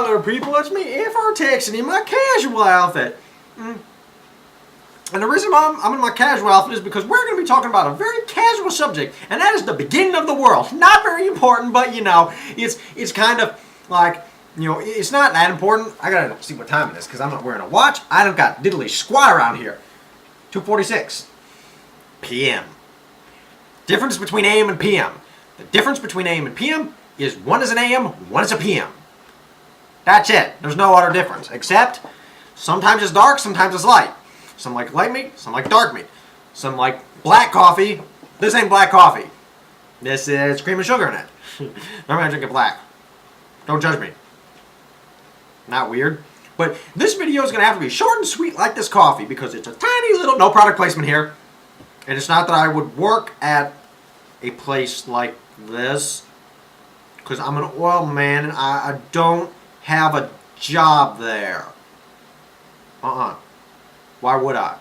there, people. It's me, F.R. texting in my casual outfit. And the reason I'm in my casual outfit is because we're going to be talking about a very casual subject, and that is the beginning of the world. Not very important, but, you know, it's kind of like, you know, it's not that important. I got to see what time it is because I'm not wearing a watch. I don't got diddly squat around here. 2:46 p.m. Difference between AM and PM. The difference between AM and PM is one is an AM, one is a PM. That's it. There's no other difference, except sometimes it's dark, sometimes it's light. Some like light meat, some like dark meat. Some like black coffee. This ain't black coffee. This is cream and sugar in it. Normally I drink it black. Don't judge me. Not weird. But this video is going to have to be short and sweet like this coffee because it's a tiny little, no product placement here. And it's not that I would work at a place like this because I'm an oil man and I don't have a job there. Why would I?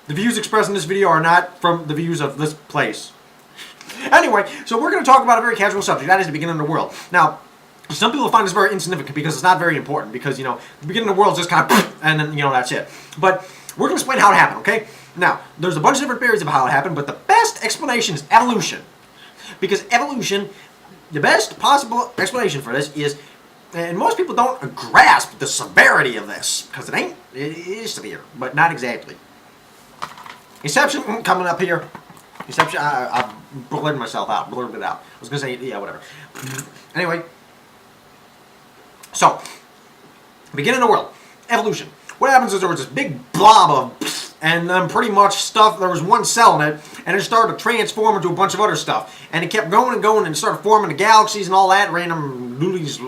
The views expressed in this video are not from the views of this place. Anyway, so we're going to talk about a very casual subject. That is the beginning of the world. Now, some people find this very insignificant because it's not very important because, you know, the beginning of the world is just kind of and then, you know, that's it. But we're going to explain how it happened, okay? Now, there's a bunch of different theories of how it happened, but the best explanation is evolution. Because evolution, the best possible explanation for this is, and most people don't grasp the severity of this, because it is severe, but not exactly. Inception, coming up here. Inception, I blurred myself out, blurred it out. I was going to say, yeah, whatever. Anyway, so, beginning of the world, evolution. What happens is there was this big blob of, and then pretty much stuff, there was one cell in it, and it started to transform into a bunch of other stuff. And it kept going and going, and it started forming the galaxies and all that, random doodlies,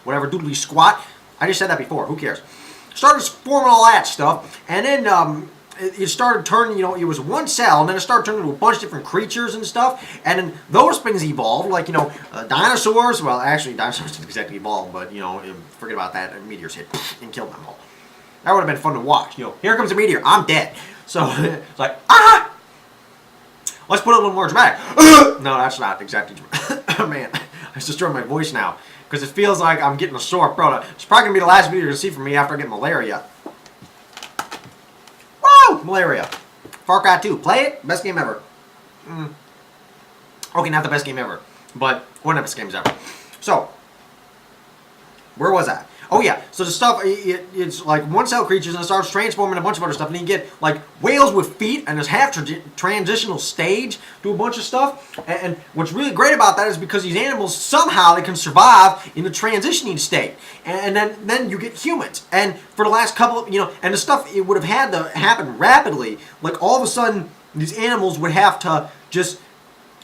whatever, doodly squat. I just said that before, who cares? Started forming all that stuff, and then it started turning, you know, it was one cell, and then it started turning into a bunch of different creatures and stuff, and then those things evolved, like, you know, dinosaurs. Well, actually, dinosaurs didn't exactly evolve, but, you know, forget about that, and meteors hit and killed them all. That would have been fun to watch, you know, here comes a meteor, I'm dead. So, it's like, ah! Let's put it a little more dramatic. No, that's not exactly dramatic. Man, I just destroyed my voice now, because it feels like I'm getting a sore throat. It's probably going to be the last video you're going to see from me after I get malaria. Malaria. Far Cry 2. Play it. Best game ever. Okay, not the best game ever. But one of the best games ever. So, where was I? Oh yeah, so the stuff, it's like one cell creatures and it starts transforming a bunch of other stuff. And you get like whales with feet and this half transitional stage to a bunch of stuff. And what's really great about that is because these animals, somehow they can survive in the transitioning state. And then you get humans. And for the last couple of, you know, and the stuff, it would have had to happen rapidly. Like all of a sudden, these animals would have to just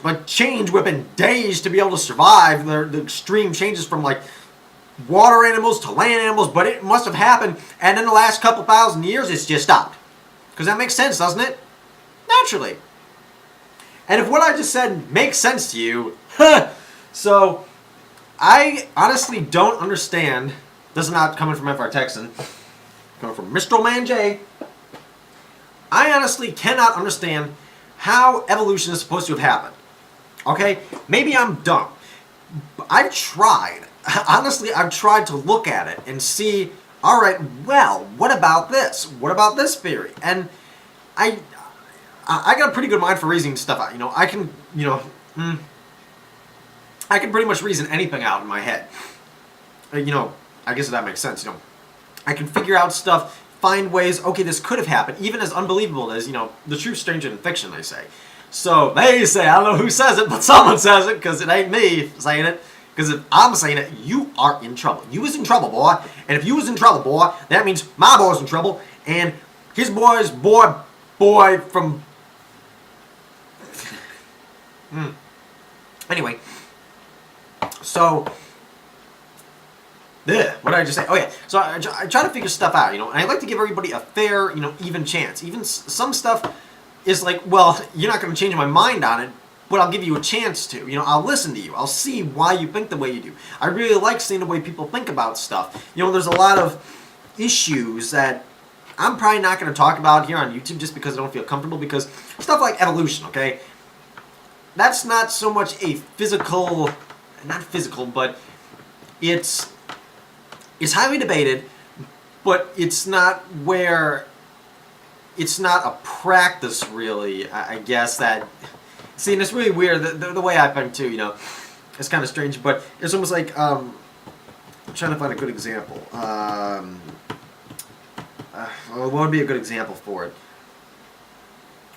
like change within days to be able to survive. The extreme changes from like water animals to land animals, but it must have happened, and in the last couple thousand years, it's just stopped. Because that makes sense, doesn't it? Naturally. And if what I just said makes sense to you, so I honestly don't understand. This is not coming from F.R. Texan, coming from Mr. Man J. I honestly cannot understand how evolution is supposed to have happened. Okay? Maybe I'm dumb. I've tried. Honestly, I've tried to look at it and see, all right, well, what about this? What about this theory? And I got a pretty good mind for reasoning stuff out. You know, I can, you know, I can pretty much reason anything out in my head. You know, I guess that makes sense. You know, I can figure out stuff, find ways, okay, this could have happened, even as unbelievable as, you know, the truth's stranger than fiction, they say. So, they say, I don't know who says it, but someone says it, because it ain't me saying it. Because if I'm saying it, you are in trouble. You was in trouble, boy. And if you was in trouble, boy, that means my boy's in trouble. And his boy's boy from... Anyway. So... What did I just say? Oh, yeah. So I try to figure stuff out, you know. And I like to give everybody a fair, you know, even chance. Even some stuff is like, well, you're not going to change my mind on it. But I'll give you a chance to. You know, I'll listen to you. I'll see why you think the way you do. I really like seeing the way people think about stuff. You know, there's a lot of issues that I'm probably not going to talk about here on YouTube just because I don't feel comfortable. Because stuff like evolution, okay? That's not so much a physical, not physical, but it's highly debated, but it's not where it's not a practice really. I guess that. See, and it's really weird the way I think too. You know, it's kind of strange, but it's almost like I'm trying to find a good example. What would be a good example for it?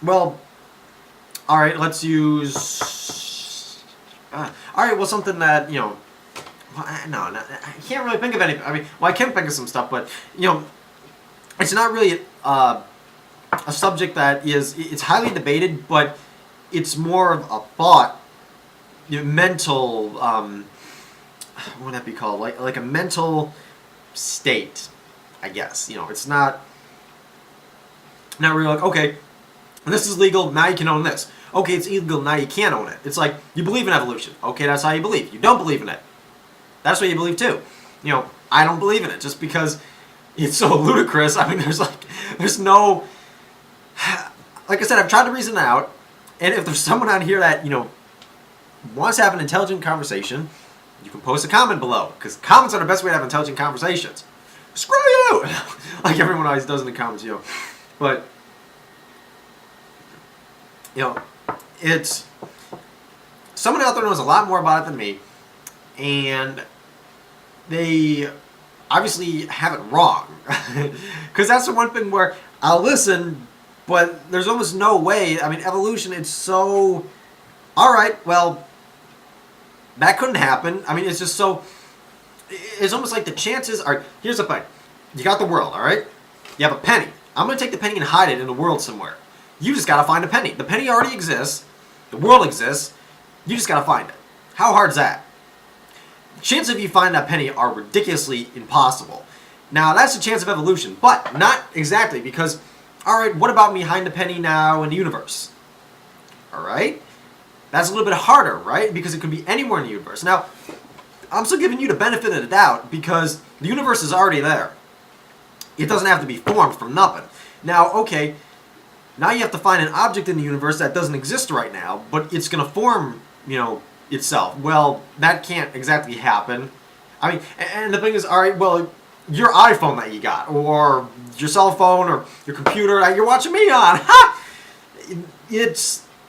Well, all right, let's use. All right, well, something that you know. Well, no, I can't really think of any. I mean, well, I can think of some stuff, but you know, it's not really a subject that is. It's highly debated, but it's more of a thought, mental. What would that be called? Like a mental state, I guess. You know, it's not really like, okay, this is legal, now you can own this. Okay, it's illegal, now you can't own it. It's like, you believe in evolution. Okay, that's how you believe. You don't believe in it. That's what you believe too. You know, I don't believe in it just because it's so ludicrous. I mean, there's no, like I said, I've tried to reason it out, and if there's someone out here that, you know, wants to have an intelligent conversation, you can post a comment below, because comments are the best way to have intelligent conversations. Screw you! Like everyone always does in the comments, you know. But, you know, it's someone out there knows a lot more about it than me, and they obviously have it wrong. Because that's the one thing where I'll listen, but there's almost no way. I mean, evolution, it's so, all right, well, that couldn't happen. I mean, it's just so, it's almost like the chances are, here's the thing. You got the world, all right? You have a penny. I'm going to take the penny and hide it in the world somewhere. You just got to find a penny. The penny already exists. The world exists. You just got to find it. How hard is that? The chances of you find that penny are ridiculously impossible. Now, that's the chance of evolution, but not exactly because, all right, what about me hiding the penny now in the universe? All right? That's a little bit harder, right? Because it could be anywhere in the universe. Now, I'm still giving you the benefit of the doubt because the universe is already there. It doesn't have to be formed from nothing. Now, okay, now you have to find an object in the universe that doesn't exist right now, but it's going to form, you know, itself. Well, that can't exactly happen. I mean, and the thing is, all right, well, your iPhone that you got, or your cell phone, or your computer that you're watching me on, ha!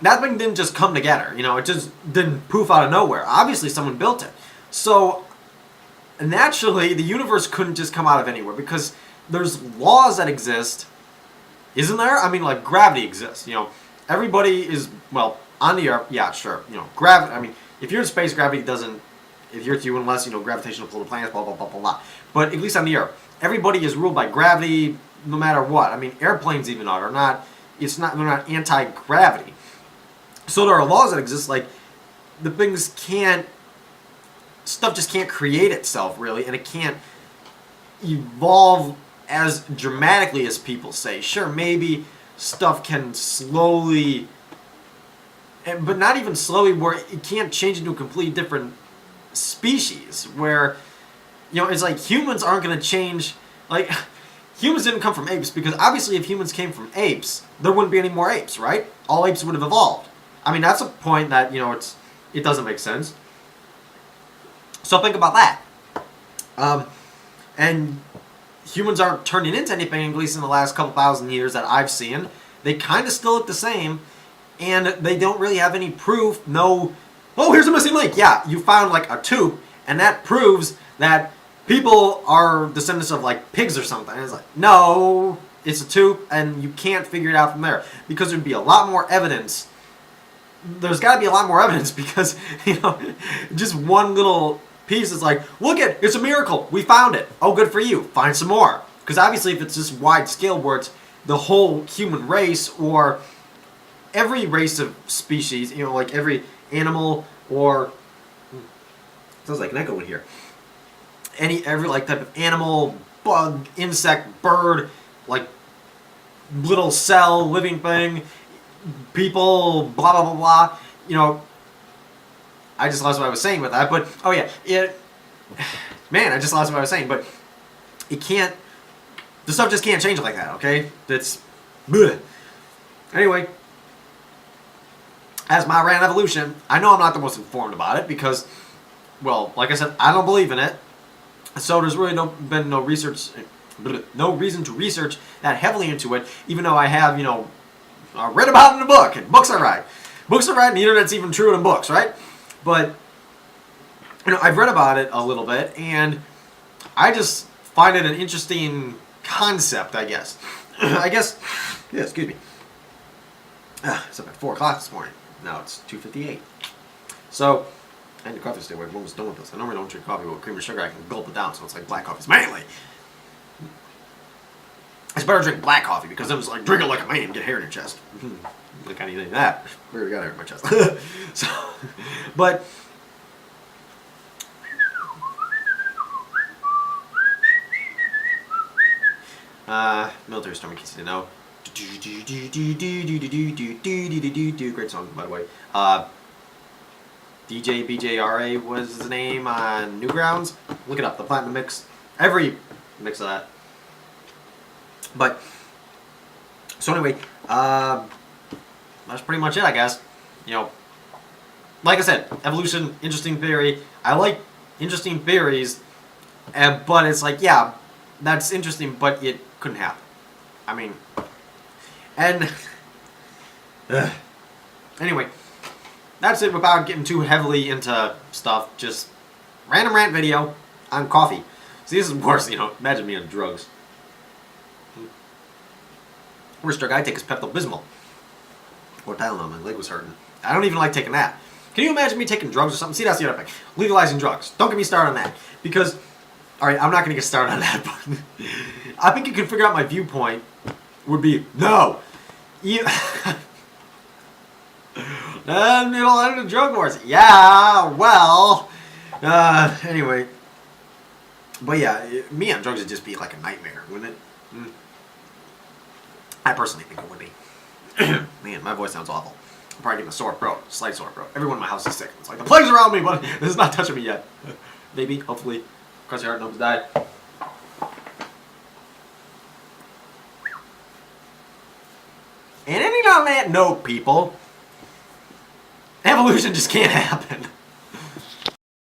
That thing didn't just come together, you know, it just didn't poof out of nowhere. Obviously, someone built it. So, naturally, the universe couldn't just come out of anywhere because there's laws that exist, isn't there? I mean, like, gravity exists, you know. Everybody is, well, on the Earth, yeah, sure, you know, gravity, I mean, if you're in space, gravity doesn't adhere to you unless, you know, gravitational pull of planets, blah, blah, blah, blah, blah. But at least on the Earth, everybody is ruled by gravity no matter what. I mean, airplanes even are not, they're not anti-gravity. So there are laws that exist, like, the things can't, stuff just can't create itself, really, and it can't evolve as dramatically as people say. Sure, maybe stuff can slowly, but not even slowly, where it can't change into a completely different species, where, you know, it's like humans aren't going to change, like, humans didn't come from apes, because obviously if humans came from apes, there wouldn't be any more apes, right? All apes would have evolved. I mean, that's a point that, you know, it doesn't make sense. So think about that. And humans aren't turning into anything, at least in the last couple thousand years that I've seen. They kind of still look the same, and they don't really have any proof. No, oh, here's a missing link. Yeah, you found like a tooth, and that proves that people are descendants of like pigs or something. And it's like, no, it's a tooth, and you can't figure it out from there because there'd be a lot more evidence. There's got to be a lot more evidence because, you know, just one little piece is like, look it, it's a miracle. We found it. Oh, good for you. Find some more. Because obviously if it's this wide scale where it's the whole human race or every race of species, you know, like every animal or, sounds like an echo in here. Every like type of animal, bug, insect, bird, like little cell, living thing, people, blah, blah, blah, blah, you know, I just lost what I was saying with that, but, oh yeah, man, I just lost what I was saying, but it can't, the stuff just can't change like that, okay? That's, bleh. Anyway, as my rant evolution, I know I'm not the most informed about it because, well, like I said, I don't believe in it, So there's really been no research, no reason to research that heavily into it, even though I have, read about it in a book, and books are right. Books are right, and the internet's even truer than books, right? But, I've read about it a little bit, and I just find it an interesting concept, I guess. Yeah, excuse me. It's up at 4 o'clock this morning. Now it's 2:58. So, I need coffee to stay away. I'm almost done with this. I normally don't drink coffee with cream and sugar. I can gulp it down, so it's like black coffee. It's manly. It's better to drink black coffee because then it's like drink it like a man, get hair in your chest. Like I need any of that. I already got hair in my chest. So, but military storm, in case you didn't know. Great song, by the way. DJ BJRA was his name on Newgrounds. Look it up, the Platinum Mix. Every mix of that. But, so anyway, that's pretty much it, I guess. Like I said, evolution, interesting theory. I like interesting theories, but it's like, yeah, that's interesting, but it couldn't happen. I mean, and anyway, that's it without getting too heavily into stuff. Just random rant video on coffee. See, this is worse, imagine me on drugs. Worst drug I take is Pepto-Bismol. Or Tylenol, my leg was hurting. I don't even like taking that. Can you imagine me taking drugs or something? See, that's the other thing. Legalizing drugs. Don't get me started on that. Because, alright, I'm not going to get started on that, but I think you can figure out my viewpoint would be, no. And it'll end the drug wars. Yeah, well. Anyway. But yeah, me on drugs would just be like a nightmare, wouldn't it? I personally think it would be. Man, my voice sounds awful. I'm probably getting a sore throat, slight sore throat. Everyone in my house is sick. It's like the plague's around me, but this is not touching me yet. Maybe, hopefully, cross your heart, nobody's died. And ending on that note, people, evolution just can't happen.